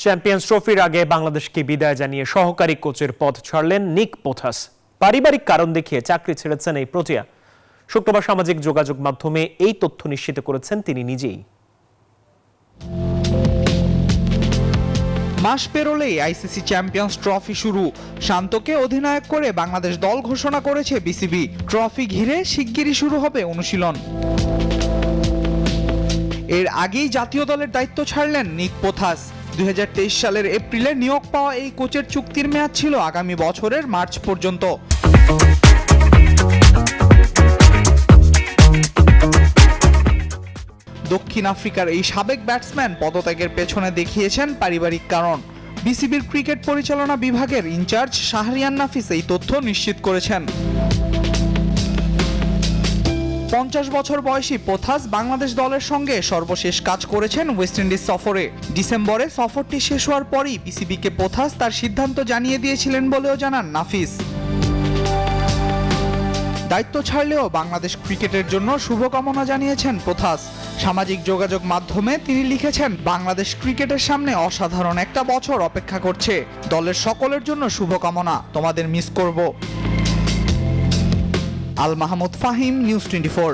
Champions ট্রফির আগে বাংলাদেশকে বিদায় জানিয়ে সহকারী কোচের পদ ছাড়লেন নিক পোথাস। পারিবারিক কারণ দেখিয়ে চাকরি ছেড়েছেন এই প্রোটিয়া। শুক্রবার সামাজিক যোগাযোগ মাধ্যমে এই তথ্য নিশ্চিত করেছেন তিনি নিজেই। মাস পেরোলেই আইসিসি চ্যাম্পিয়ন্স ট্রফি শুরু। শান্তকে অধিনায়ক করে বাংলাদেশ দল ঘোষণা করেছে বিসিবি। ট্রফি ঘিরে শিগগিরই শুরু হবে অনুশীলন। এর আগেই জাতীয় দলের দায়িত্ব ছাড়লেন নিক পোথাস। 2023 সালের এপ্রিলে নিয়োগ পাওয়া এই কোচের চুক্তির মেয়াদ ছিল আগামী বছরের মার্চ পর্যন্ত। দক্ষিণ আফ্রিকার এই সাবেক ব্যাটসম্যান পদত্যাগের পেছনে দেখিয়েছেন পারিবারিক কারণ। বিসিবির ক্রিকেট পরিচালনা বিভাগের ইনচার্জ শাহরিয়ার নাফিস এই তথ্য নিশ্চিত করেছেন। 50 বছর বয়সী পোথাস বাংলাদেশ দলের সঙ্গে সর্বশেষ কাজ করেছেন ওয়েস্ট ইন্ডিজ সফরে। ডিসেম্বরে সফরটি শেষ হওয়ার পরই বিসিবিকে পোথাস তার সিদ্ধান্ত জানিয়ে দিয়েছিলেন বলেও জানান নাফিস। দায়িত্ব ছাড়লেও বাংলাদেশ ক্রিকেটের জন্য শুভকামনা জানিয়েছেন পোথাস। সামাজিক যোগাযোগ মাধ্যমে তিনি লিখেছেন, বাংলাদেশ ক্রিকেটের সামনে অসাধারণ একটা বছর অপেক্ষা করছে। দলের সকলের জন্য শুভকামনা, তোমাদের মিস করব। আল মাহমুদ ফাহিম, নিউজ 24।